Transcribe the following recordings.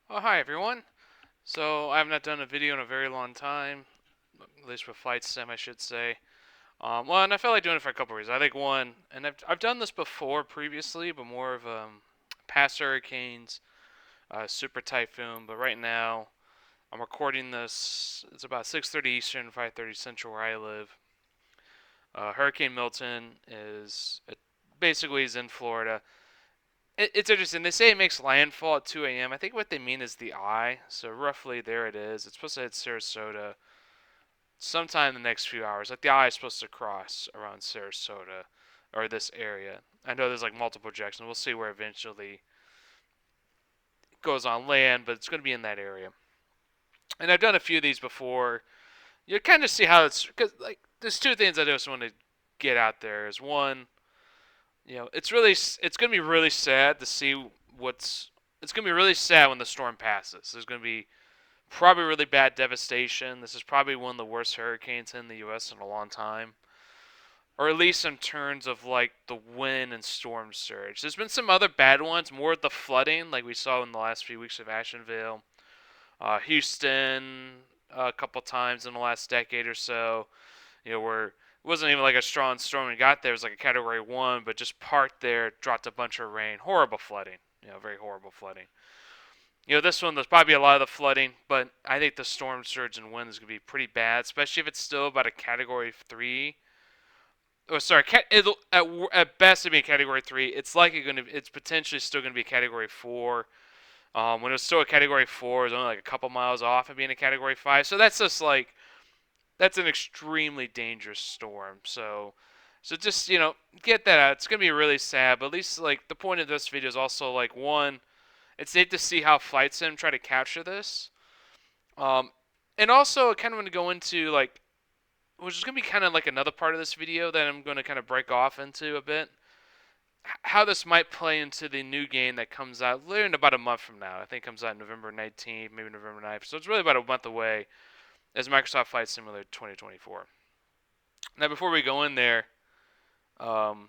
Oh, hi everyone. So I have not done a video in a very long time, at least with Flight Sim, I should say. Well, and I felt like doing it for a couple reasons. I think one, and I've done this before previously, but more of past hurricanes, super typhoon. But right now, I'm recording this. It's about 6:30 Eastern, 5:30 Central, where I live. Hurricane Milton basically is in Florida. It's interesting. They say it makes landfall at 2 a.m. I think what they mean is the eye. So roughly there it is. It's supposed to hit Sarasota sometime in the next few hours. Like the eye is supposed to cross around Sarasota or this area. I know there's like multiple projections. We'll see where eventually it goes on land, but it's going to be in that area. And I've done a few of these before. You kind of see how it's because like there's two things I just want to get out there. Is one, it's going to be really sad to see what's it's going to be really sad when the storm passes. There's going to be probably really bad devastation. This is probably one of the worst hurricanes in the U.S. in a long time, or at least in terms of like the wind and storm surge. There's been some other bad ones, more of the flooding, like we saw in the last few weeks of Asheville, Houston, a couple times in the last decade or so. Where it wasn't even like a strong storm when it got there. It was like a Category 1, but just parked there, dropped a bunch of rain. Horrible flooding. Very horrible flooding. This one, there's probably a lot of the flooding, but I think the storm surge and wind is going to be pretty bad, especially if it's still about a Category 3. Oh, sorry, at best it'll be a Category 3. It's potentially still going to be a Category 4. When it was still a Category 4, it was only like a couple miles off of being a Category 5. So that's just like, that's an extremely dangerous storm. So just, get that out. It's going to be really sad, but at least, like, the point of this video is also, like, one, it's neat to see how Flight Sim try to capture this. Um, and also, I kind of want to go into, like, which is going to be kind of like another part of this video that I'm going to kind of break off into a bit. How this might play into the new game that comes out later in about a month from now. I think it comes out November 19th, maybe November 9th. So it's really about a month away as Microsoft Flight Simulator 2024. Now, before we go in there, um,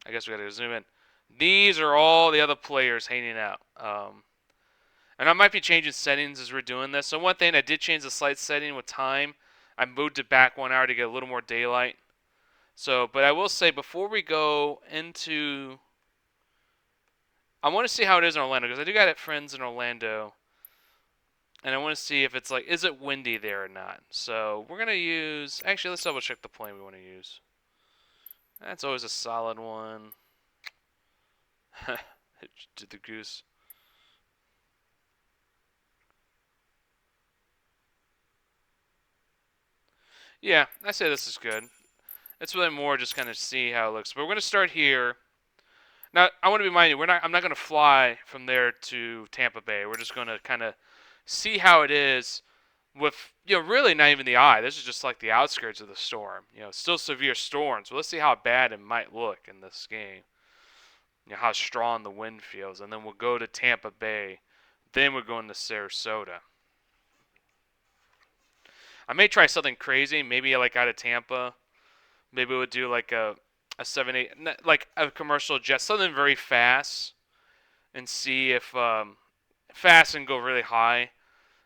I guess we got to zoom in. These are all the other players hanging out. And I might be changing settings as we're doing this. So one thing, I did change the slight setting with time. I moved it back 1 hour to get a little more daylight. So, but I will say before we go into, I want to see how it is in Orlando because I do got friends in Orlando, and I want to see if it's like, is it windy there or not? So we're gonna use. Actually, let's double check the plane we want to use. That's always a solid one. Did the goose? Yeah, I say this is good. It's really more just kind of see how it looks. But we're gonna start here. Now, I want to remind you, I'm not going to fly from there to Tampa Bay. We're just going to kind of see how it is with, really not even the eye. This is just like the outskirts of the storm. Still severe storms. But let's see how bad it might look in this game. How strong the wind feels. And then we'll go to Tampa Bay. Then we're going to Sarasota. I may try something crazy. Maybe like out of Tampa. Maybe we'll do like a 7-8, like a commercial jet, something very fast, and see if fast and go really high,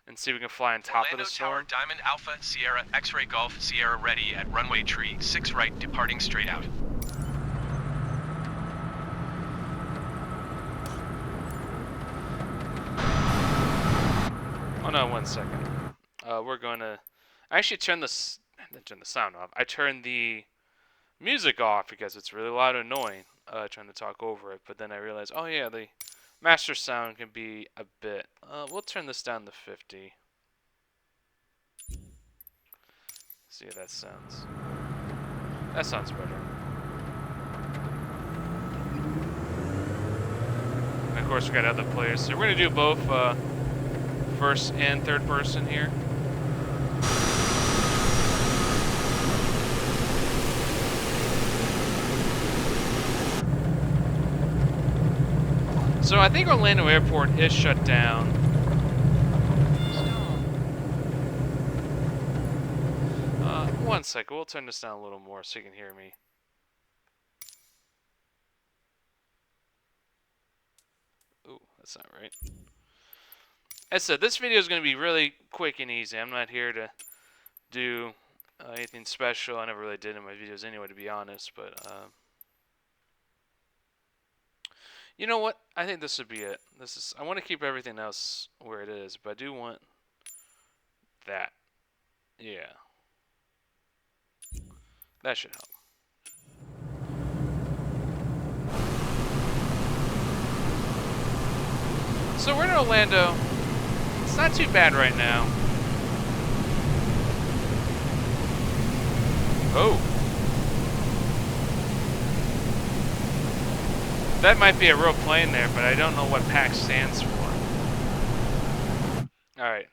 and see if we can fly on top Orlando of the storm. Tower, Diamond Alpha, Sierra, X-Ray Golf, Sierra ready at runway tree, 6 right, departing straight out. Oh no, 1 second. We're going to. I actually turn I didn't turn the sound off. I turned the music off because it's really loud and annoying. Trying to talk over it, but then I realized, oh yeah, the master sound can be a bit. We'll turn this down to 50. See how that sounds. That sounds better. And of course, we got other players. So we're gonna do both first and third person here. So I think Orlando Airport is shut down. One second, we'll turn this down a little more so you can hear me. Ooh, that's not right. As I said, this video is going to be really quick and easy. I'm not here to do anything special. I never really did in my videos anyway, to be honest. But you know what? I think this would be it. I want to keep everything else where it is, but I do want that. Yeah, that should help. So we're in Orlando. It's not too bad right now. Oh. That might be a real plane there, but I don't know what PAC stands for. Alright.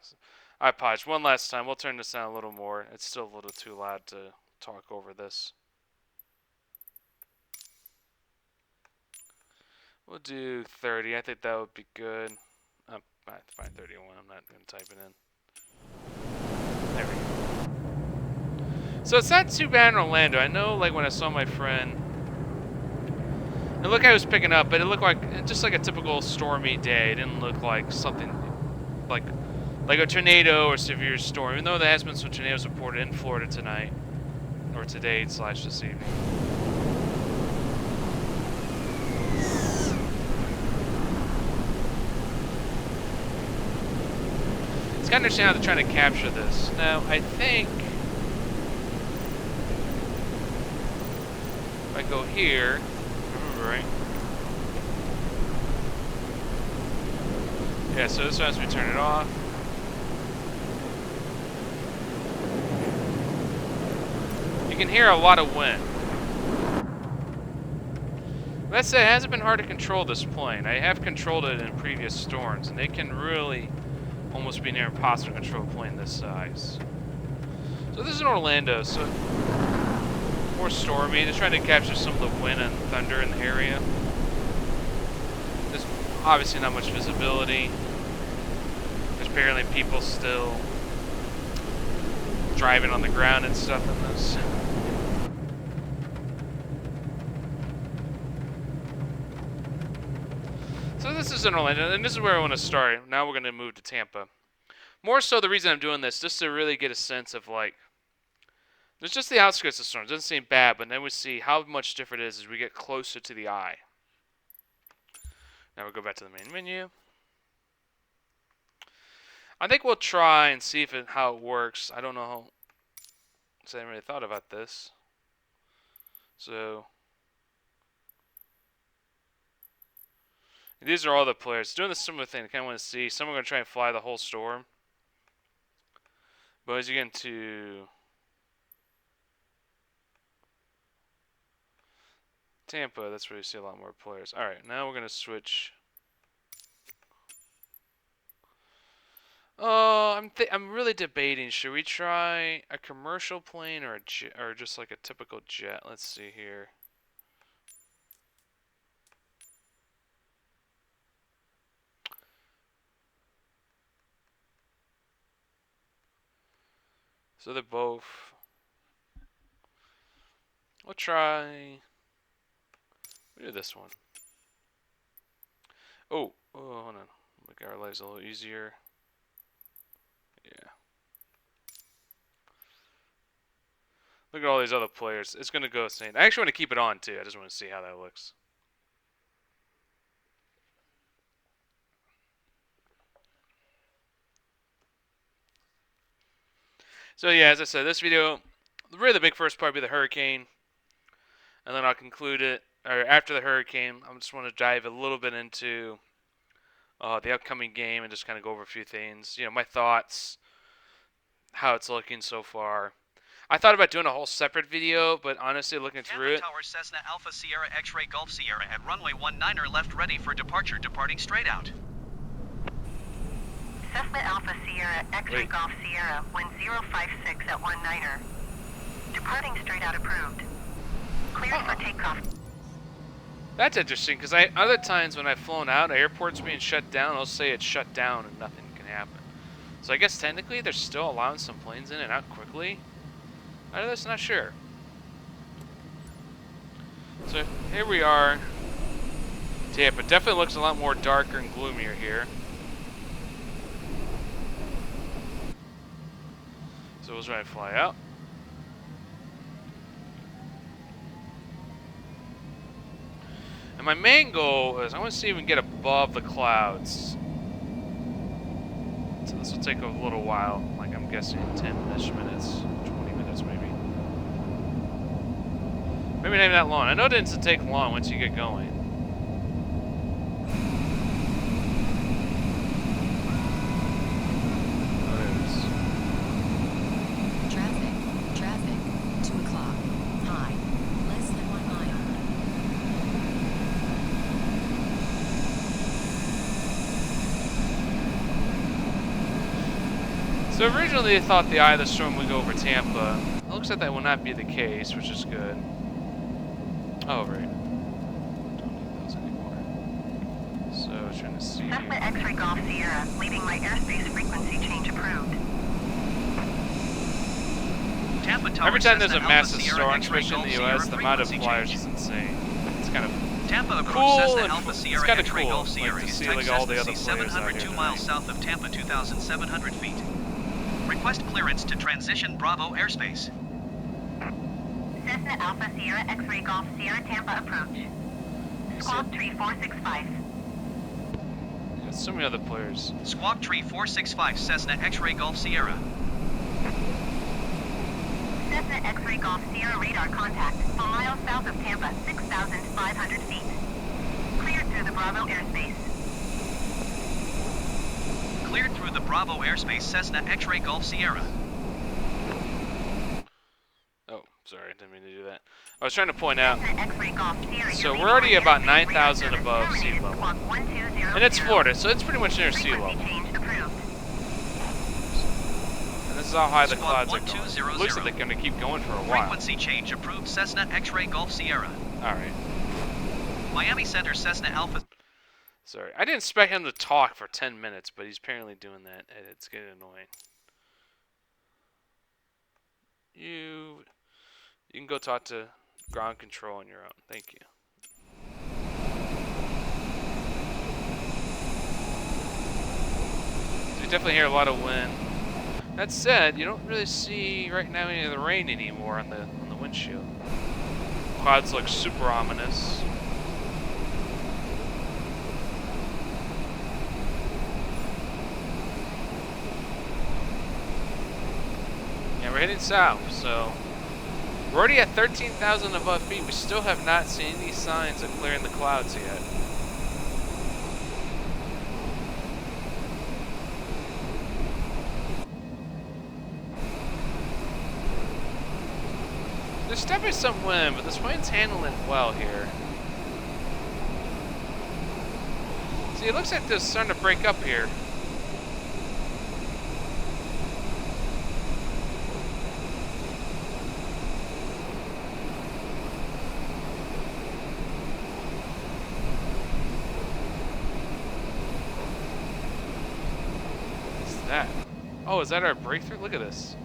I apologize. One last time. We'll turn this down a little more. It's still a little too loud to talk over this. We'll do 30. I think that would be good. Fine, 31. I'm not going to type it in. There we go. So it's not too bad in Orlando. I know, like, when I saw my friend, it looked like I was picking up, but it looked like just like a typical stormy day. It didn't look like something like a tornado or severe storm, even though there has been some tornadoes reported in Florida tonight, or today / this evening. It's kind of interesting how they're trying to capture this. Now, I think if I go here, remember right? Yeah, so this one has to be turn it off. You can hear a lot of wind. That said, it hasn't been hard to control this plane. I have controlled it in previous storms, and it can really almost be near impossible to control a plane this size. So this is in Orlando, so more stormy. They're trying to capture some of the wind and thunder in the area. There's obviously not much visibility. There's apparently people still driving on the ground and stuff in this. So this is in Orlando, and this is where I want to start. Now we're going to move to Tampa. More so the reason I'm doing this, just to really get a sense of, like, there's just the outskirts of storms. It doesn't seem bad, but then we see how much different it is as we get closer to the eye. Now we'll go back to the main menu. I think we'll try and see how it works. I don't know because I haven't really thought about this. So these are all the players doing the similar thing. I kind of want to see. Some are going to try and fly the whole storm. But as you get into Tampa, that's where you see a lot more players. Alright, now we're going to switch. Oh, I'm really debating. Should we try a commercial plane or or just like a typical jet? Let's see here. So they're both. We'll try. We'll do this one. Oh, hold on. Make our lives a little easier. Yeah. Look at all these other players. It's gonna go insane. I actually want to keep it on too. I just want to see how that looks. So yeah, as I said, this video, really the big first part will be the hurricane, and then I'll conclude it. Or after the hurricane, I just want to dive a little bit into the upcoming game and just kind of go over a few things. You know, my thoughts, how it's looking so far. I thought about doing a whole separate video, but honestly, looking through it. Tower Cessna Alpha Sierra X-Ray Golf Sierra at runway 19er left ready for departure, departing straight out. Cessna Alpha Sierra X-Ray Golf Sierra, wind 056 at 19er. Departing straight out approved. Cleared for takeoff. That's interesting, because other times when I've flown out, airports being shut down, they'll say it's shut down and nothing can happen. So I guess technically they're still allowing some planes in and out quickly. I'm just not sure. So here we are. Tampa definitely looks a lot more darker and gloomier here. So we'll try to fly out. And my main goal is I want to see if we can get above the clouds. So this will take a little while, like I'm guessing 10-ish minutes, 20 minutes maybe. Maybe not even that long. I know it doesn't take long once you get going. Oh, there it is. Traffic, 2 o'clock, high, less than 1 mile. So originally they thought the eye of the storm would go over Tampa. It looks like that will not be the case, which is good. Oh, right. Don't need those anymore. So, trying to see. Cessna X-ray Golf Sierra, leaving my airspace frequency change approved. Tampa Tower Every time there's a Cessna massive Alpha Sierra storm, X-ray especially in the Golf U.S., Sierra the amount of frequency flyers change. is insane. It's kind of Tampa approach cool Cessna and Alpha it's Sierra kinda X-ray cool, Golf like, Sierra to is see, type like, all the Cessna other players out C700 here 2 miles tonight. south of Tampa, 2,700 feet. Request clearance to transition Bravo airspace. Cessna Alpha Sierra X-ray Golf Sierra Tampa approach. Squawk tree 465. There's so many other players. Squawk Tree 465 Cessna X-ray Golf Sierra. Cessna X-ray Golf Sierra radar contact, a mile south of Tampa, 6,500 feet. Cleared through the Bravo airspace. Cleared through the Bravo airspace Cessna X-ray Golf Sierra. Oh, sorry, I didn't mean to do that. I was trying to point out. Cessna X-ray Golf Sierra, So you're we're already leaving about my airspace 9,000 radar above service sea terminated. level. Squawk 1200. And it's Florida, so it's pretty much near sea level. Frequency change approved. And this is how high the Squawk clouds are going. 1200. Looks like they're going to keep going for a while. Frequency change approved Cessna X-ray Golf Sierra. Alright. Miami Center Cessna Alpha. Sorry. I didn't expect him to talk for 10 minutes, but he's apparently doing that, and it's getting annoying. You can go talk to ground control on your own. Thank you. So you definitely hear a lot of wind. That said, you don't really see right now any of the rain anymore on the windshield. Clouds look super ominous. Yeah, we're heading south, so we're already at 13,000 above feet. We still have not seen any signs of clearing the clouds yet. There's definitely some wind, but this wind's handling it well here. See, it looks like this is starting to break up here. What's that? Oh, is that our breakthrough? Look at this.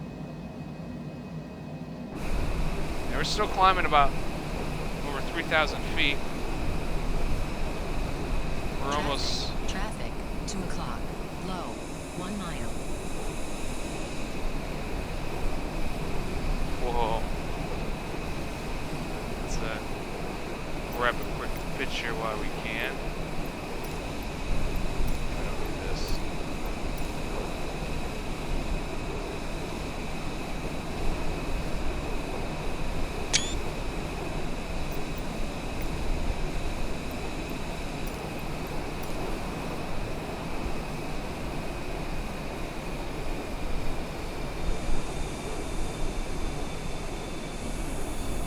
Yeah, we're still climbing about over 3,000 feet. We're almost... Traffic, 2 o'clock, low, 1 mile. Whoa. Let's grab a quick picture while we can. I don't do this.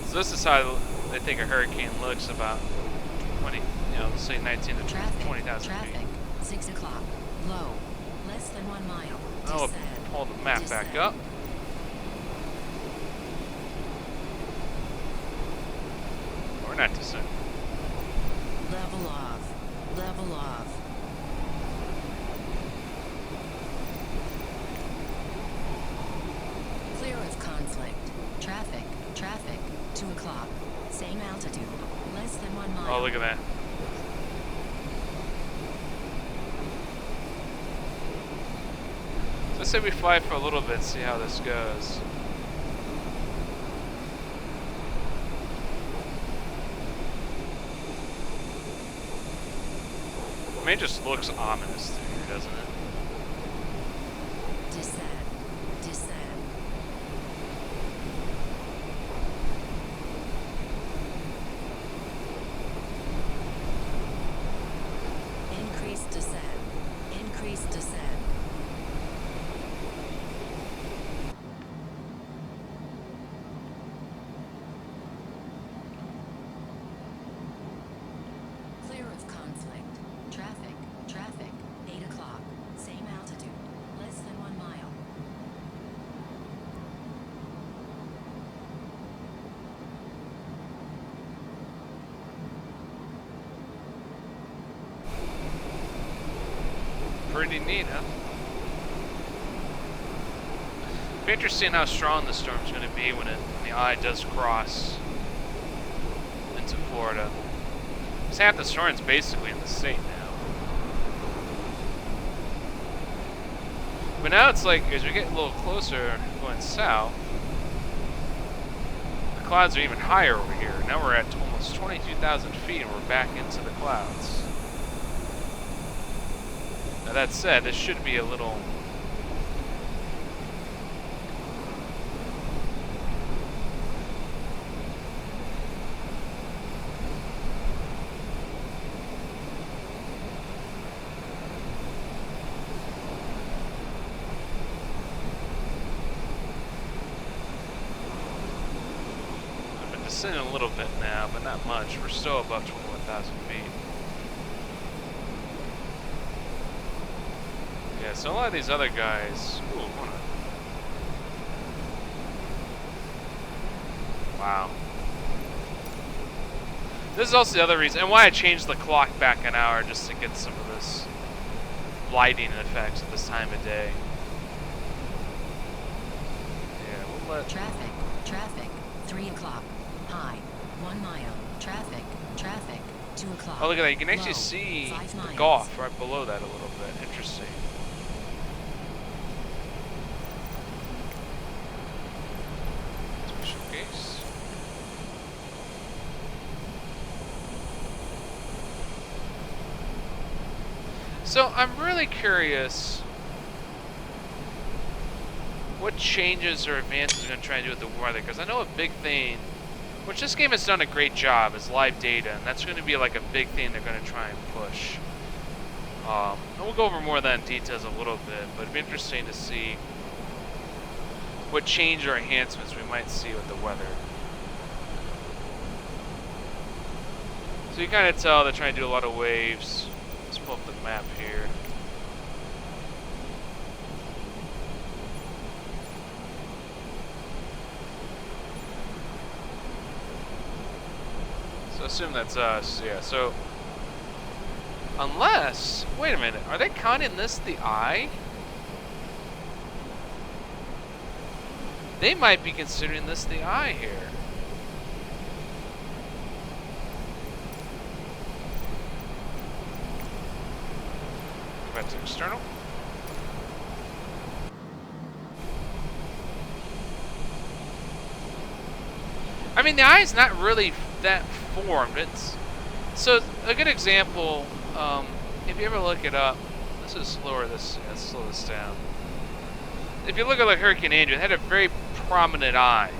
So this is how they think a hurricane looks about 20, let's say 19 to 20,000 Traffic, feet. 6 o'clock, low, less than 1 mile. I'll Descend. pull the map back Descend. up. Or not descend. Level off, level off. Clear of conflict. Traffic, 2 o'clock, same altitude, less than 1 mile. Oh, look at that. So Let's say we fly for a little bit, see how this goes. I mean, it just looks ominous through here, doesn't it? Descend. Descend. Increase descent. Increase descent. Clear of conflict. Traffic. Traffic. 8 o'clock. Same altitude. Less than 1 mile. Pretty neat, huh? Be interesting how strong the storm's going to be when the eye does cross into Florida. Because half the storm's basically in the state now. But now it's like, as we get a little closer going south, the clouds are even higher over here. Now we're at almost 22,000 feet and we're back into the clouds. Now that said, this should be a little... I've been descending a little bit now, but not much. We're still above 21,000 feet. Yeah, so a lot of these other guys... Ooh, hold on. Wow. This is also the other reason, and why I changed the clock back an hour, just to get some of this lighting effects at this time of day. Yeah, we'll let... Traffic. Traffic. 3 o'clock. High. 1 mile. Traffic. Traffic. 2 o'clock. Oh, look at that. You can actually Low. see 5 the miles. Gulf right below that a little bit. Interesting. Special case. So I'm really curious what changes or advances they're going to try and do with the weather, because I know a big thing, which this game has done a great job, is live data, and that's going to be like a big thing they're going to try and push. And we'll go over more of that in details a little bit, but it'd be interesting to see what change or enhancements we might see with the weather. So you kind of tell they're trying to do a lot of waves. Let's pull up the map here. So assume that's us, yeah. So unless, wait a minute, are they counting this the eye? They might be considering this the eye here. Go back to external. I mean, the eye's not really that formed. It's so a good example. If you ever look it up, this is slower. Let's slow this down. If you look at like Hurricane Andrew, it had a very prominent eye.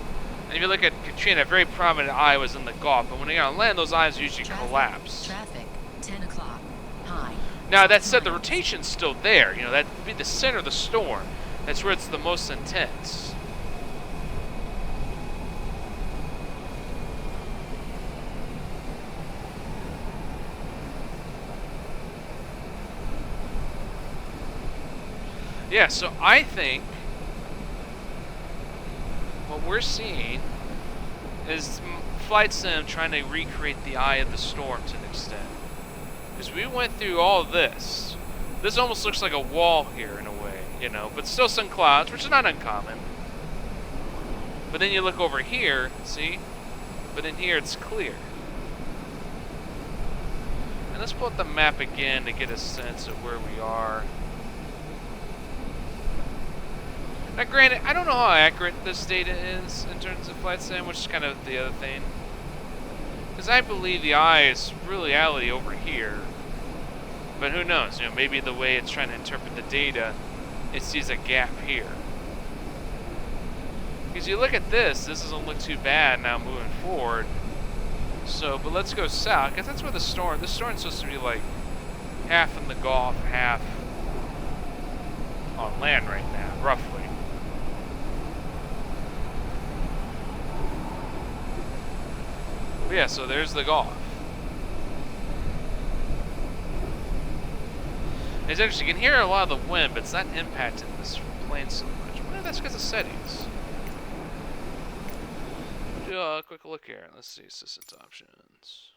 And if you look at Katrina, a very prominent eye was in the Gulf. But when you're on land, those eyes usually collapse. Traffic. 10 o'clock. High. Now that said, the rotation's still there. You know, that'd be the center of the storm. That's where it's the most intense. Yeah, so I think what we're seeing is Flight Sim trying to recreate the eye of the storm to an extent. Because we went through all of this. This almost looks like a wall here in a way, you know, but still some clouds, which is not uncommon. But then you look over here, see? But in here it's clear. And let's pull up the map again to get a sense of where we are. Now, granted, I don't know how accurate this data is in terms of flight sim, which is kind of the other thing. Because I believe the eye is reality over here. But who knows? You know, maybe the way it's trying to interpret the data, it sees a gap here. Because you look at this doesn't look too bad now moving forward. So, but let's go south, because that's where the storm's supposed to be like half in the Gulf, half on land right now, roughly. But yeah, so there's the Gulf. It's interesting, you can hear a lot of the wind, but it's not impacting this plane so much. Well, that's because of settings. Do a quick look here. Let's see, assistance options.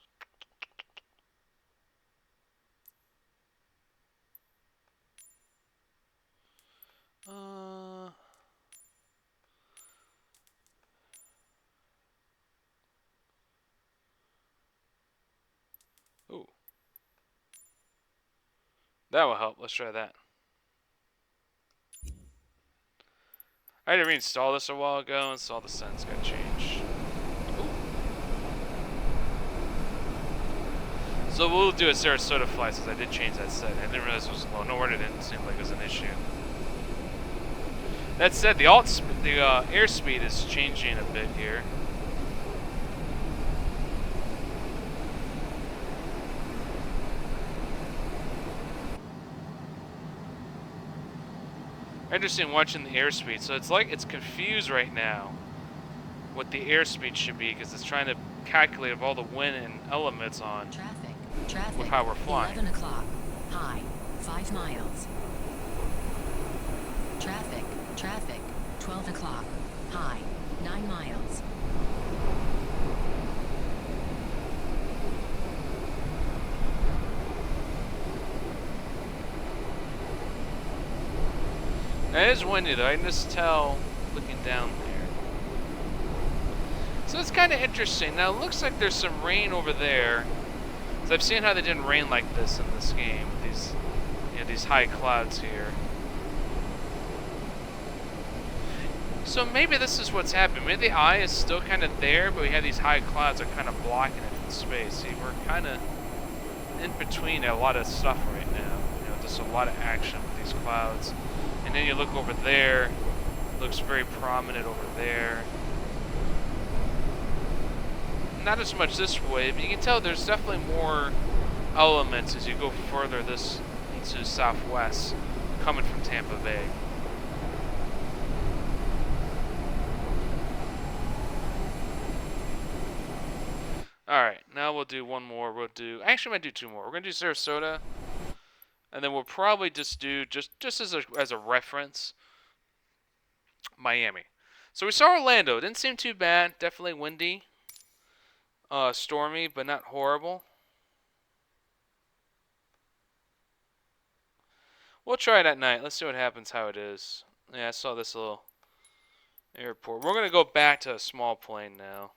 Ooh. That will help. Let's try that. I had to reinstall this a while ago, and so all the settings got changed. Ooh. So we'll do a Sarasota flight since I did change that setting. I didn't realize it was low. No word, it didn't seem like it was an issue. That said, the airspeed is changing a bit here. Interesting watching the airspeed. So it's like it's confused right now what the airspeed should be because it's trying to calculate of all the wind and elements on Traffic. with how we're flying. 11 o'clock. High. 5 miles. Traffic. 12 o'clock. High. 9 miles. It is windy though, I can just tell looking down there. So it's kind of interesting. Now it looks like there's some rain over there. So I've seen how they didn't rain like this in this game. These, you know, these high clouds here. So maybe this is what's happening. Maybe the eye is still kind of there, but we have these high clouds that are kind of blocking it from space. See, we're kind of in between a lot of stuff right now. You know, just a lot of action with these clouds. And then you look over there, it looks very prominent over there. Not as much this way, but you can tell there's definitely more elements as you go further this into southwest, coming from Tampa Bay. Alright, now we'll do one more. Actually, I might do two more. We're going to do Sarasota. And then we'll probably just do, just as a reference, Miami. So we saw Orlando. It didn't seem too bad. Definitely windy. Stormy, but not horrible. We'll try it at night. Let's see what happens, how it is. Yeah, I saw this little airport. We're going to go back to a small plane now.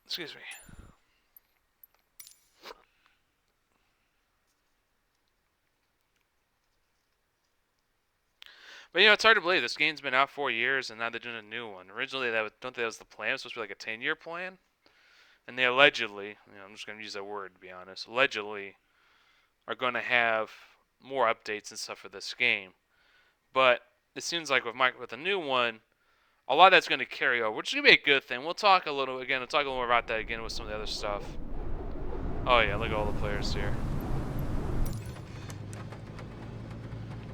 Excuse me. But you know, it's hard to believe this game's been out 4 years and now they're doing a new one. Originally, don't think that was the plan. It was supposed to be like a 10-year plan, and they allegedly, you know, I'm just going to use that word to be honest, allegedly, are going to have more updates and stuff for this game. But it seems like with the new one, a lot of that's going to carry over, which is going to be a good thing. We'll talk a little more about that again with some of the other stuff. Oh yeah, look at all the players here.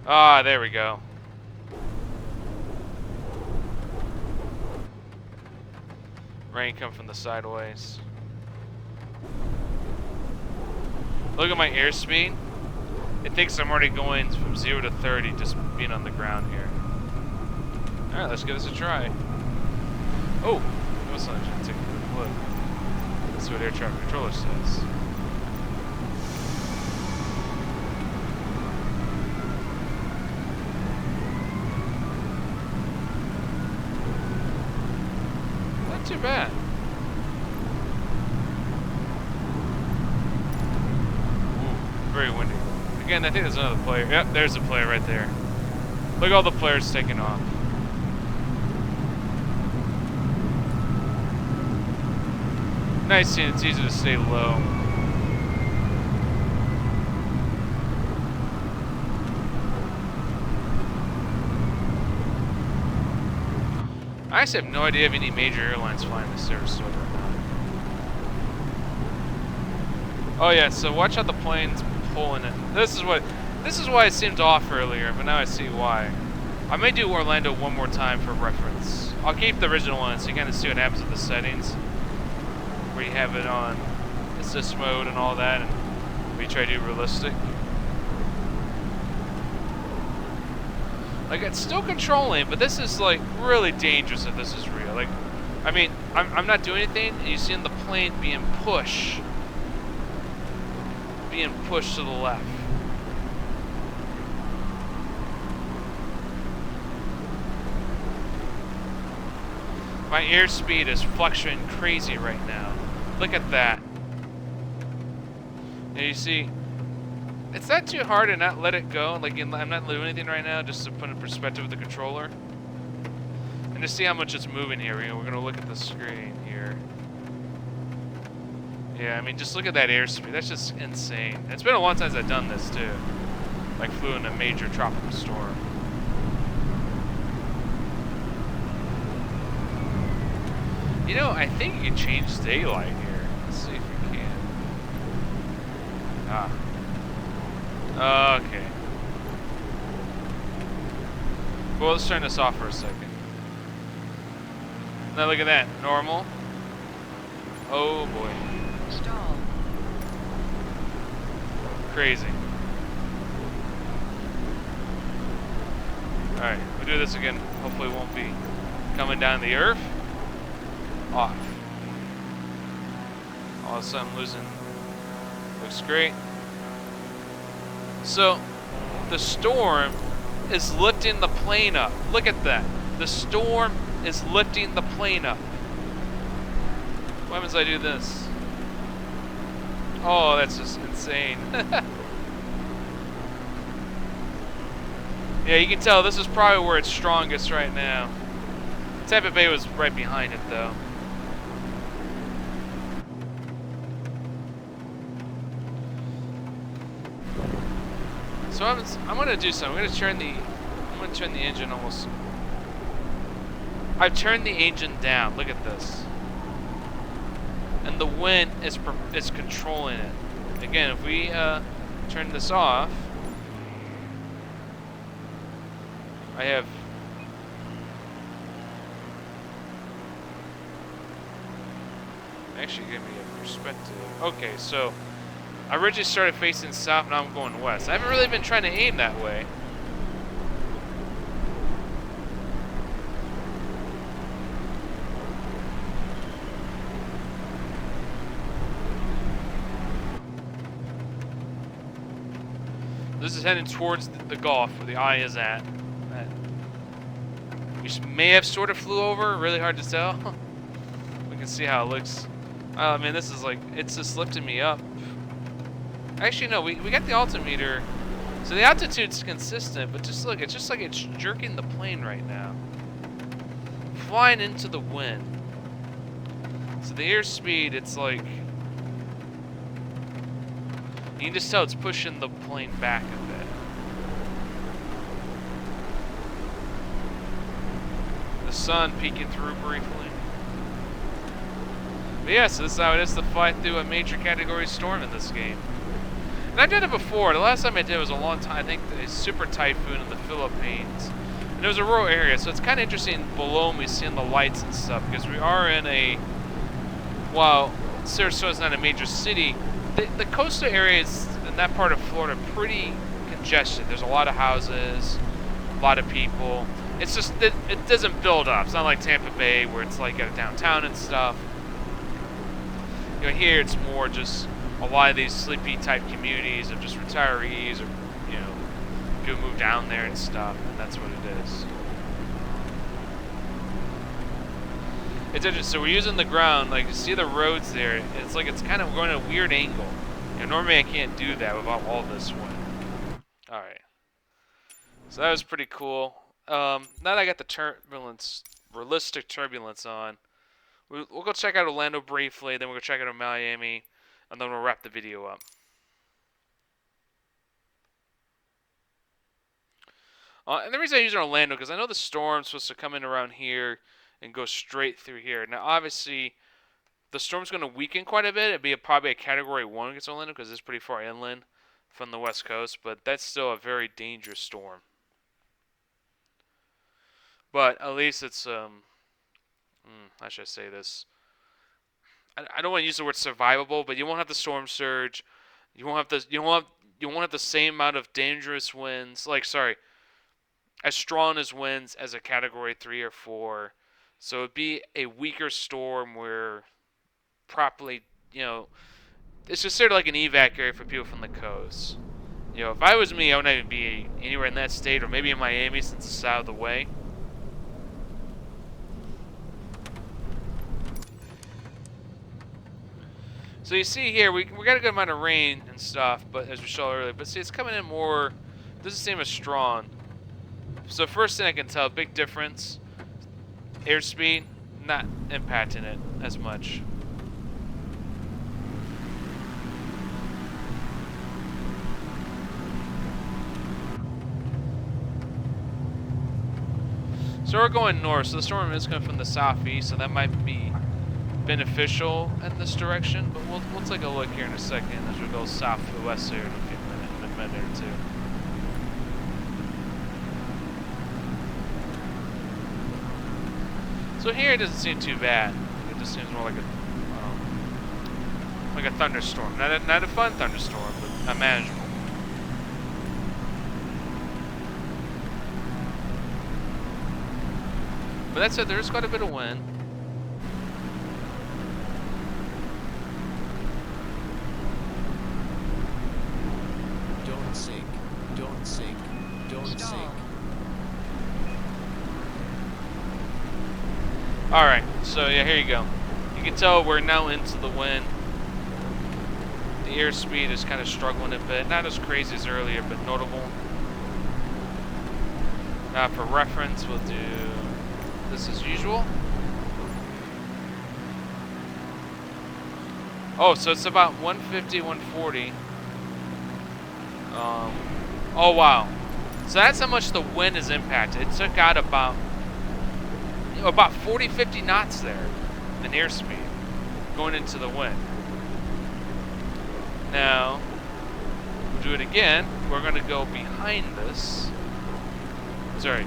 Ah, there we go. Rain coming from the sideways. Look at my airspeed. It thinks I'm already going from 0 to 30 just being on the ground here. Alright, let's give this a try. Oh, let's take a quick look. Let's see what air traffic controller says. Not too bad. very windy. Again, I think there's another player. Yep, there's a player right there. Look at all the players taking off. Nice seeing it's easy to stay low. I actually have no idea if any major airlines flying to Sarasota or not. Oh yeah, so watch out the plane's pulling it. This is why it seemed off earlier, but now I see why. I may do Orlando one more time for reference. I'll keep the original one so you kind of see what happens with the settings. Where you have it on assist mode and all that, and we try to do realistic. Like, it's still controlling, but this is like really dangerous if this is real. Like, I mean, I'm not doing anything, and you're seeing the plane being pushed to the left. My airspeed is fluctuating crazy right now. Look at that. And you see, it's not too hard to not let it go. Like, I'm not doing anything right now, just to put in perspective with the controller. And to see how much it's moving here. We're going to look at the screen here. Yeah, I mean, just look at that airspeed. That's just insane. It's been a long time since I've done this, too. Like, flew in a major tropical storm. You know, I think you can change daylight here. Let's see if we can. Okay. Well, let's turn this off for a second. Now look at that. Normal. Oh boy. Stall. Crazy. Alright, we'll do this again. Hopefully it won't be coming down the earth. Off. All of a sudden losing. Looks great. So, the storm is lifting the plane up. Look at that. The storm is lifting the plane up. What happens if I do this? Oh, that's just insane. Yeah, you can tell this is probably where it's strongest right now. Tampa Bay was right behind it, though. So I'm gonna do something. I'm gonna turn the engine almost. I've turned the engine down. Look at this. And the wind is controlling it. Again, if we turn this off, I have. Actually, give me a perspective. Okay, so I originally started facing south, now I'm going west. I haven't really been trying to aim that way. This is heading towards the Gulf, where the eye is at. We may have sort of flew over, really hard to tell. We can see how it looks. I mean, this is like, it's just lifting me up. Actually, no, we got the altimeter. So the altitude's consistent, but just look, it's just like it's jerking the plane right now. Flying into the wind. So the airspeed, it's like, you can just tell it's pushing the plane back a bit. The sun peeking through briefly. But yeah, so this is how it is to fly through a major category storm in this game. And I've done it before. The last time I did it was a long time. I think a super typhoon in the Philippines. And it was a rural area, so it's kind of interesting below me seeing the lights and stuff, because we are in a, while Sarasota's not a major city, the coastal areas in that part of Florida are pretty congested. There's a lot of houses, a lot of people. It's just, it doesn't build up. It's not like Tampa Bay where it's like at a downtown and stuff. You know, here it's more just a lot of these sleepy type communities of just retirees or, you know, people move down there and stuff, and that's what it is. It's interesting. So we're using the ground, like you see the roads there. It's like it's kind of going at a weird angle, Normally I can't do that without all this wind. Alright. So that was pretty cool. Now that I got the turbulence, realistic turbulence on, we'll go check out Orlando briefly, then we'll go check out Miami, and then we'll wrap the video up. And the reason I use Orlando, because I know the storm's supposed to come in around here and go straight through here. Now, obviously, the storm's going to weaken quite a bit. It'd be probably a Category 1 against Orlando, because it's pretty far inland from the west coast, but that's still a very dangerous storm. But at least it's, how should I say this? I don't want to use the word survivable, but you won't have the storm surge. You won't have the same amount of dangerous winds. As strong as winds as a Category 3 or 4. So it'd be a weaker storm where properly, it's just sort of like an evac area for people from the coast. If I was me, I wouldn't even be anywhere in that state, or maybe in Miami since it's out of the way. So you see here, we got a good amount of rain and stuff, but as we saw earlier, but see, it's coming in more, doesn't seem as strong. So first thing I can tell, big difference, airspeed, not impacting it as much. So we're going north, so the storm is coming from the southeast, so that might be beneficial in this direction, but we'll take a look here in a second as we go south to the west here in a minute or two. So here it doesn't seem too bad. It just seems more like a thunderstorm. Not a fun thunderstorm, but manageable. But that said, there is quite a bit of wind. Don't sink. Don't sink. Don't sink. Alright, so yeah, here you go. You can tell we're now into the wind. The airspeed is kind of struggling a bit. Not as crazy as earlier, but notable. Now for reference, we'll do this as usual. Oh, so it's about 150, 140. Oh wow. So that's how much the wind is impacted. It took out about 40, 50 knots there in airspeed going into the wind. Now, we'll do it again. We're going to go behind this. Sorry.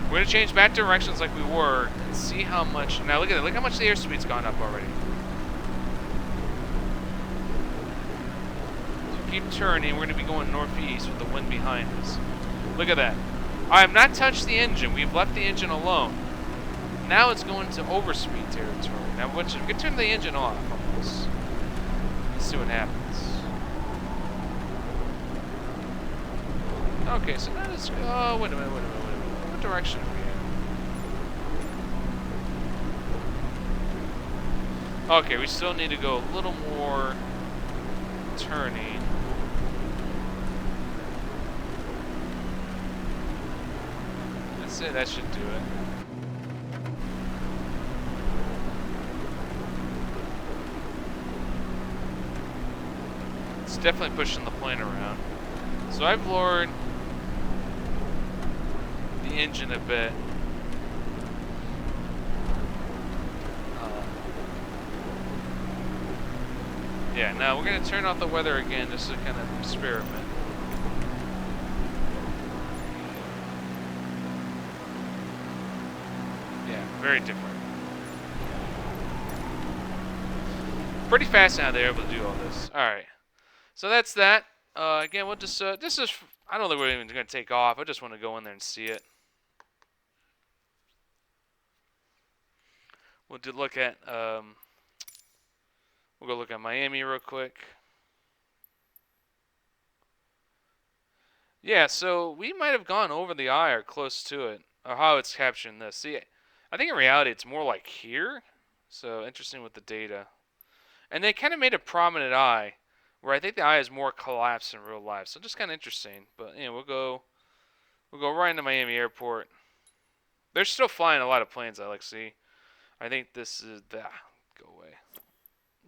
We're going to change back directions like we were and see how much. Now look at it. Look how much the airspeed's gone up already. So keep turning. We're going to be going northeast with the wind behind us. Look at that. I have not touched the engine. We've left the engine alone. Now it's going to overspeed territory. Now we can turn the engine off almost. Let's see what happens. Okay, so now let's go. Oh, wait a minute. What direction are we in? Okay, we still need to go a little more turning. That's it, that should do it. It's definitely pushing the plane around. So I've lowered the engine a bit. Yeah, now we're going to turn off the weather again just to kind of experiment. Yeah, very different. Pretty fast now they're able to do all this. Alright. So that's that. Again, we'll just, this is, I don't think we're even going to take off. I just want to go in there and see it. We'll look at, we'll go look at Miami real quick. Yeah, so we might have gone over the eye or close to it, or how it's capturing this. See, I think in reality it's more like here. So interesting with the data. And they kind of made a prominent eye where I think the eye is more collapsed in real life. So just kind of interesting. But we'll go right into Miami Airport. They're still flying a lot of planes. I like see. I think this is the go away.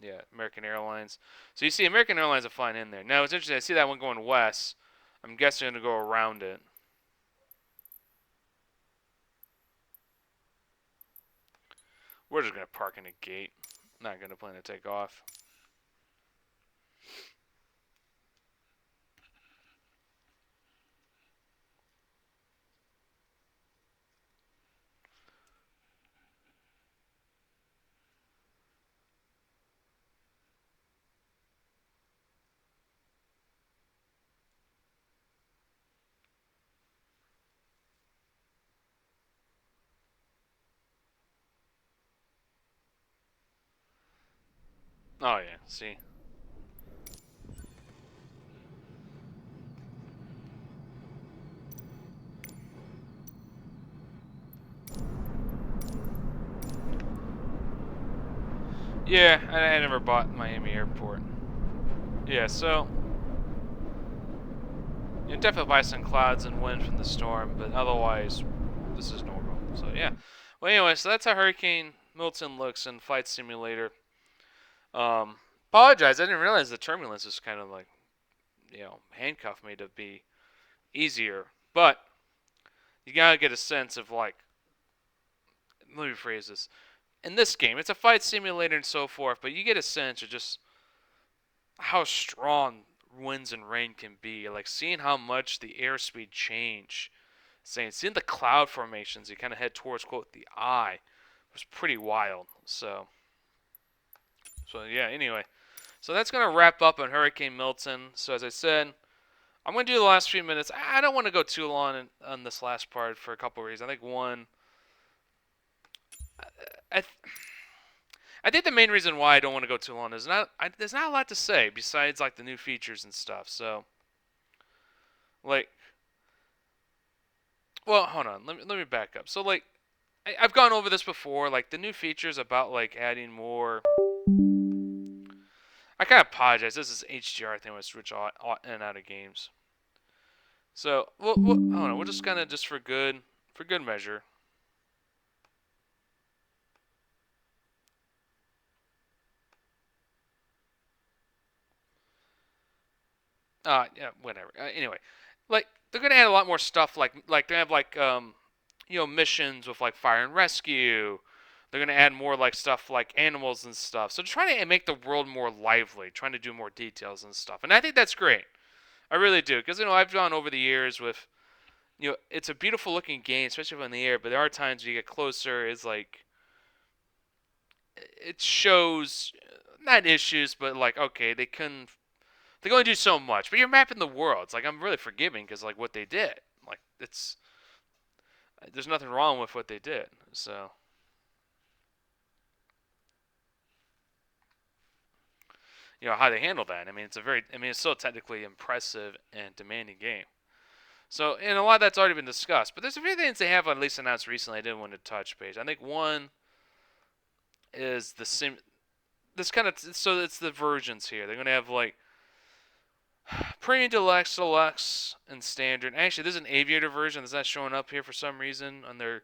Yeah, American Airlines. So you see, American Airlines are flying in there. Now it's interesting. I see that one going west. I'm guessing to go around it. We're just gonna park in a gate. Not gonna plan to take off. Oh yeah, see. Yeah, I never bought Miami Airport. Yeah, so you definitely buy some clouds and wind from the storm, but otherwise, this is normal. So yeah. Well, anyway, so that's how Hurricane Milton looks in Flight Simulator. Apologize, I didn't realize the turbulence was kind of like, handcuffed me to be easier. But you gotta get a sense of like, let me rephrase this. In this game, it's a fight simulator and so forth, but you get a sense of just how strong winds and rain can be. Like seeing how much the airspeed change. Seeing the cloud formations you kind of head towards, quote, the eye was pretty wild. So yeah, anyway. So that's going to wrap up on Hurricane Milton. So as I said, I'm going to do the last few minutes. I don't want to go too long on this last part for a couple of reasons. I think one, I think the main reason why I don't want to go too long is there's not a lot to say besides like the new features and stuff. So, like, well, hold on. Let me back up. So like, I've gone over this before. Like the new features about like adding more. I kind of apologize. This is HDR. I think I'm gonna switch in and out of games. So, hold on. We're just gonna just for good measure. Yeah, whatever. Anyway, like they're gonna add a lot more stuff. Like they have like missions with like fire and rescue. They're gonna add more like stuff like animals and stuff. So trying to make the world more lively, trying to do more details and stuff. And I think that's great. I really do, because I've gone over the years with, it's a beautiful looking game, especially in the air. But there are times when you get closer, it's like it shows not issues, but like okay, they can only do so much. But you're mapping the world. It's like I'm really forgiving because like what they did, like there's nothing wrong with what they did. So. How they handle that. I mean, it's still technically impressive and demanding game. So, and a lot of that's already been discussed. But there's a few things they have at least announced recently I didn't want to touch base. I think one is this kind of, so it's the versions here. They're going to have like Premium Deluxe, Deluxe, and Standard. Actually, there's an Aviator version that's not showing up here for some reason on their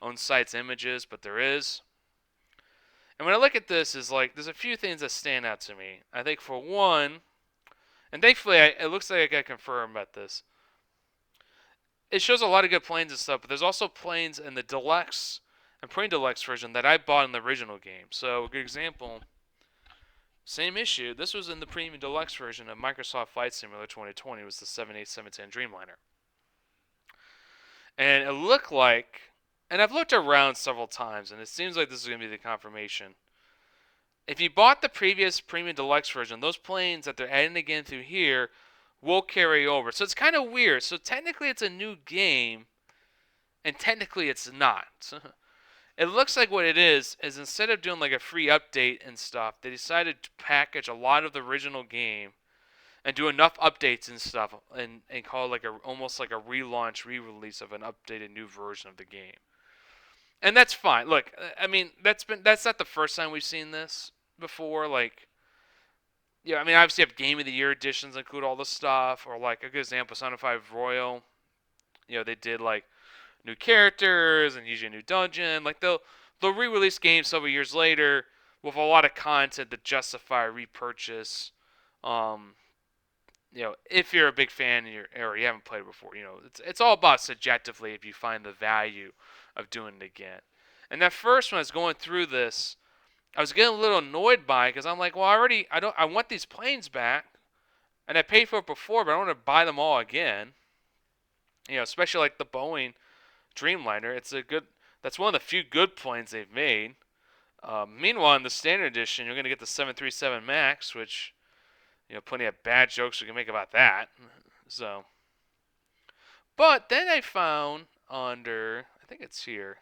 own site's images, but there is. And when I look at this, is like there's a few things that stand out to me. I think for one, and thankfully it looks like I got confirmed about this. It shows a lot of good planes and stuff, but there's also planes in the Deluxe and Premium Deluxe version that I bought in the original game. So a good example, same issue. This was in the Premium Deluxe version of Microsoft Flight Simulator 2020. It was the 787-10 Dreamliner. And it looked like, and I've looked around several times, and it seems like this is going to be the confirmation. If you bought the previous Premium Deluxe version, those planes that they're adding again through here will carry over. So it's kind of weird. So technically it's a new game, and technically it's not. It looks like what it is instead of doing like a free update and stuff, they decided to package a lot of the original game and do enough updates and stuff and call it like almost like a relaunch, re-release of an updated new version of the game. And that's fine. Look, I mean, that's not the first time we've seen this before. Like, yeah, I mean, obviously you have Game of the Year editions that include all this stuff, or like a good example, Persona 5 Royal. They did like new characters and usually a new dungeon. Like they'll re-release games several years later with a lot of content to justify repurchase. Um, if you're a big fan or you haven't played it before, it's all about subjectively if you find the value of doing it again. And at first when I was going through this, I was getting a little annoyed by it because I'm like, well, I want these planes back, and I paid for it before, but I don't want to buy them all again. Especially like the Boeing Dreamliner. That's one of the few good planes they've made. Meanwhile, in the standard edition, you're going to get the 737 Max, which, plenty of bad jokes we can make about that. So, but then I found I think it's here.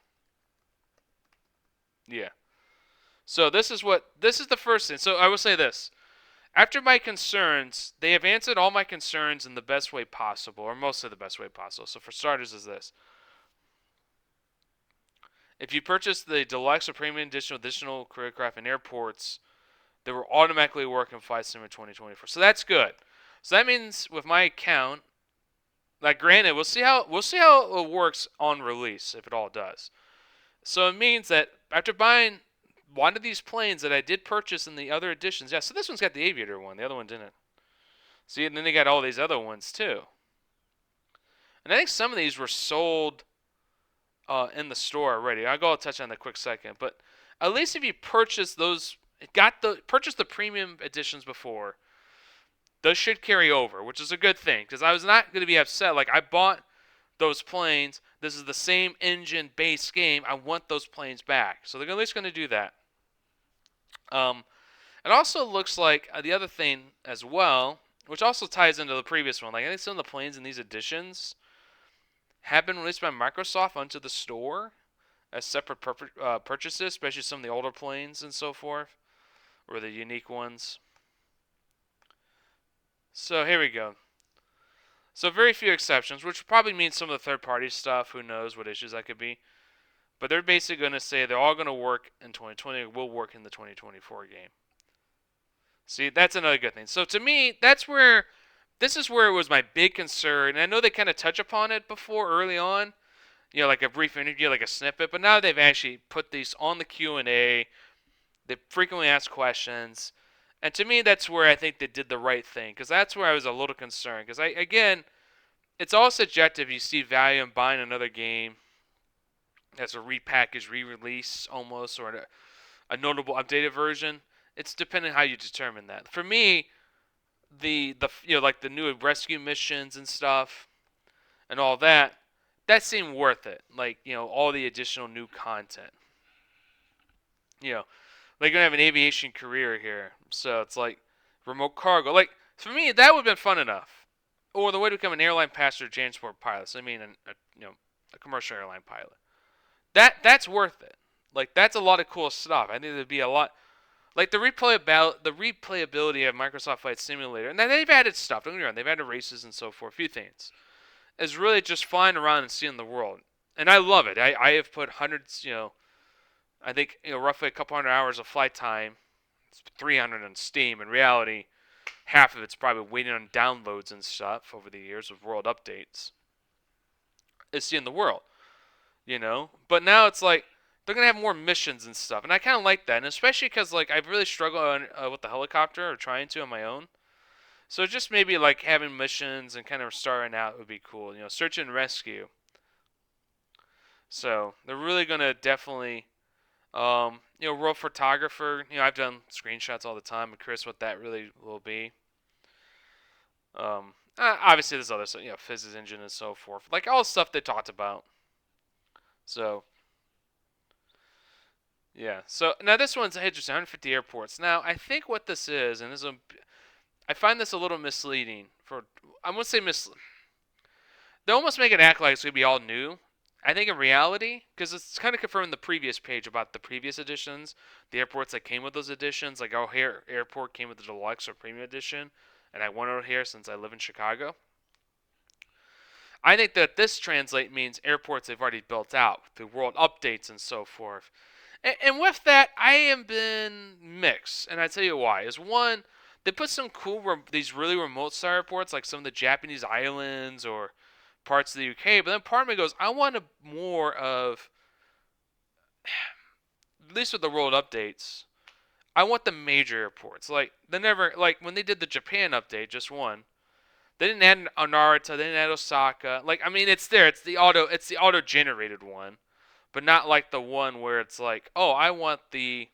Yeah. So this is the first thing. So I will say this. After my concerns, they have answered all my concerns in the best way possible, or mostly the best way possible. So for starters is this. If you purchase the deluxe or premium edition with additional career aircraft and airports, they will automatically work in Flight Sim in 2024. So that's good. So that means with my account, like granted, we'll see how it works on release if it all does. So it means that after buying one of these planes that I did purchase in the other editions, yeah. So this one's got the Aviator one, the other one didn't. See, and then they got all these other ones too. And I think some of these were sold in the store already. I'll touch on that quick second, but at least if you purchase purchase the premium editions before, those should carry over, which is a good thing because I was not going to be upset. Like I bought those planes. This is the same engine base game. I want those planes back, so they're at least going to do that. It also looks like the other thing as well, which also ties into the previous one. Like I think some of the planes in these editions have been released by Microsoft onto the store as separate purchases, especially some of the older planes and so forth, or the unique ones. So here we go. So very few exceptions, which probably means some of the third-party stuff. Who knows what issues that could be. But they're basically going to say they're all going to work in 2020, will work in the 2024 game. See, that's another good thing. So to me, this is where it was my big concern. And I know they kind of touch upon it before early on, like a brief interview, like a snippet. But now they've actually put these on the Q&A. They frequently ask questions. And to me, that's where I think they did the right thing. Because that's where I was a little concerned. Because, again, it's all subjective. You see value in buying another game as a repackaged, re-release almost, or a notable updated version. It's depending how you determine that. For me, like the new rescue missions and stuff and all that seemed worth it. Like, all the additional new content. Like, you're going to have an aviation career here. So it's like remote cargo. Like, for me, that would have been fun enough. Or the way to become an airline passenger transport pilot. So, I mean, a commercial airline pilot. That's worth it. Like, that's a lot of cool stuff. I think there'd be a lot. Like, the replayability of Microsoft Flight Simulator. And then they've added stuff. Don't get me wrong. They've added races and so forth. A few things. Is really just flying around and seeing the world. And I love it. I have put hundreds, I think, roughly a couple hundred hours of flight time. It's 300 on Steam. In reality, half of it's probably waiting on downloads and stuff over the years of world updates. Is seeing the world, But now it's like they're gonna have more missions and stuff, and I kind of like that, and especially because like I've really struggled with the helicopter or trying to on my own. So just maybe like having missions and kind of starting out would be cool. Search and rescue. So they're really gonna definitely. World photographer. I've done screenshots all the time. I'm curious what that really will be. Obviously, there's other stuff, physics engine and so forth. Like all the stuff they talked about. So, yeah. So now this one's interesting. 150 airports. Now I think what this is, and I find this a little misleading. I won't say they almost make it act like it's gonna be all new. I think in reality, because it's kind of confirmed in the previous page about the previous editions, the airports that came with those editions, like O'Hare Airport came with the deluxe or premium edition, and I want O'Hare since I live in Chicago. I think that this translate means airports they've already built out, the world updates and so forth. And with that, I have been mixed, and I tell you why. Is one, they put some cool these really remote star airports, like some of the Japanese islands or parts of the UK. But then part of me goes, I want more of, at least with the world updates. I want the major airports. Like they never like when they did the Japan update, just one. They didn't add Narita. They didn't add Osaka. Like I mean, it's there. It's the auto generated one, but not like the one where it's like, oh, I want the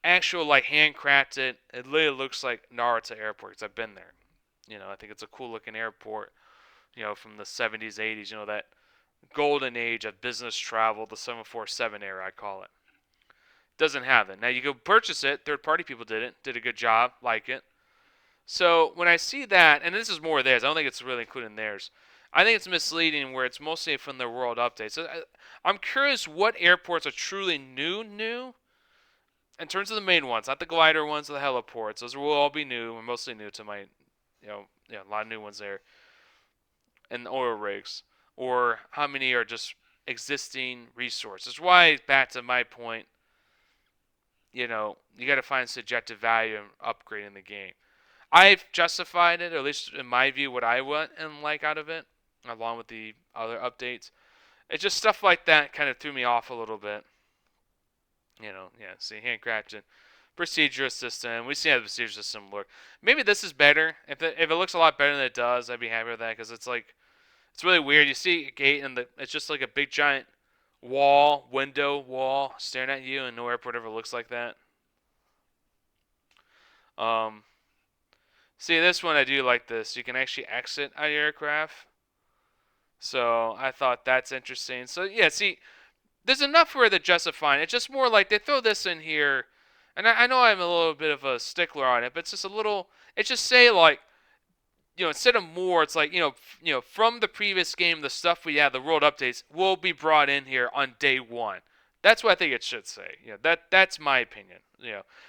actual like handcrafted. It literally looks like Narita Airport. Cause I've been there. I think it's a cool looking airport. From the 70s, 80s. That golden age of business travel, the 747 era, I call it. Doesn't have it. Now you go purchase it. Third party people did a good job, like it. So when I see that, and this is more theirs, I don't think it's really included in theirs. I think it's misleading where it's mostly from the world updates. So I'm curious what airports are truly new in terms of the main ones, not the glider ones or the heliports. Those will all be new, or mostly new to my, a lot of new ones there, and the oil rigs, or how many are just existing resources. Why, back to my point, you got to find subjective value in upgrading the game. I've justified it, or at least in my view, what I want and like out of it, along with the other updates. It's just stuff like that kind of threw me off a little bit. See, handcrafted procedure system. We see how the procedure system look. Maybe this is better. If it looks a lot better than it does, I'd be happy with that because it's really weird. You see a gate and it's just like a big giant window wall staring at you, and no airport ever looks like that. See, this one I do like this. You can actually exit out of your aircraft. So I thought that's interesting. So yeah, see, there's enough where they're justifying. It's just more like they throw this in here, and I know I'm a little bit of a stickler on it, but it's just a little. It's just say like, instead of more, it's like from the previous game, the stuff we have, the world updates will be brought in here on day one. That's what I think it should say. That's my opinion.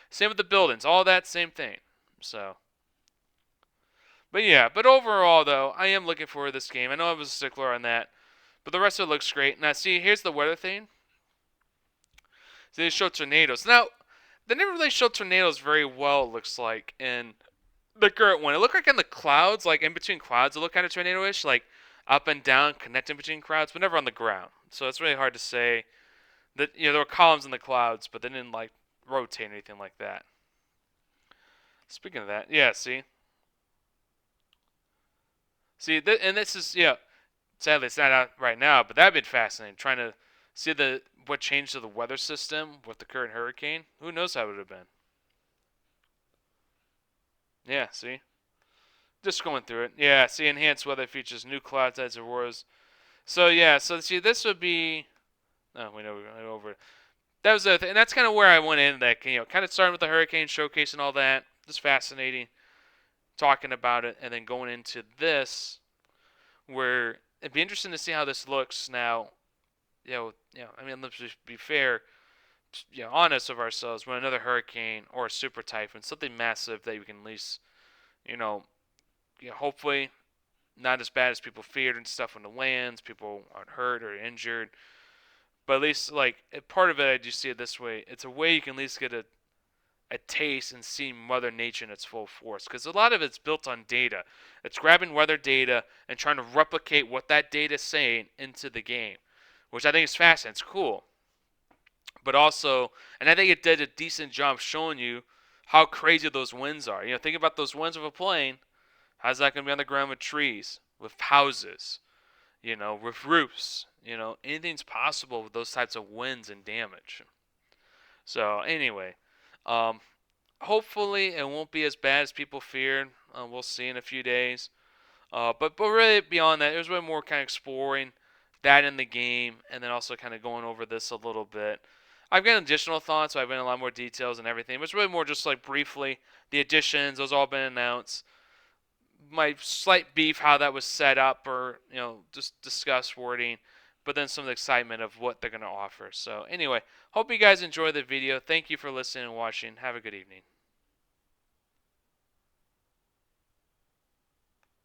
Same with the buildings, all that same thing. So. But yeah, overall though, I am looking forward to this game. I know I was a stickler on that, but the rest of it looks great. Now see, here's the weather thing. So they show tornadoes. Now, they never really show tornadoes very well, it looks like, in the current one. It looked like in the clouds, like in between clouds, it looked kind of tornado-ish, like up and down, connecting between clouds, but never on the ground. So it's really hard to say that, there were columns in the clouds, but they didn't like rotate or anything like that. Speaking of that, yeah, see? See, and this is, sadly it's not out right now, but that'd been fascinating, trying to see what changed to the weather system with the current hurricane. Who knows how it would have been. Yeah, see? Just going through it. Yeah, see, enhanced weather features, new cloud types, auroras. So, yeah, so see, this would be... Oh, we know we're going over it. That was and that's kind of where I went in, that, kind of starting with the hurricane, showcase and all that. Just fascinating. Talking about it, and then going into this, where it'd be interesting to see how this looks now. I mean, let's just be fair, honest of ourselves. When another hurricane or a super typhoon, something massive that we can at least, hopefully not as bad as people feared and stuff when it lands, people aren't hurt or injured, but at least like part of it, I do see it this way. It's a way you can at least get a taste and see Mother Nature in its full force. Because a lot of it's built on data. It's grabbing weather data and trying to replicate what that data is saying into the game, which I think is fascinating. It's cool. But also, and I think it did a decent job showing you how crazy those winds are. Think about those winds of a plane. How's that going to be on the ground with trees, with houses, with roofs? Anything's possible with those types of winds and damage. So anyway, hopefully it won't be as bad as people feared. We'll see in a few days. But really beyond that, it was really more kind of exploring that in the game, and then also kind of going over this a little bit. I've got additional thoughts, so I've been in a lot more details and everything. But it's really more just like briefly the additions. Those all been announced. My slight beef how that was set up, or just discuss wording. But then some of the excitement of what they're going to offer. So anyway, hope you guys enjoy the video. Thank you for listening and watching. Have a good evening.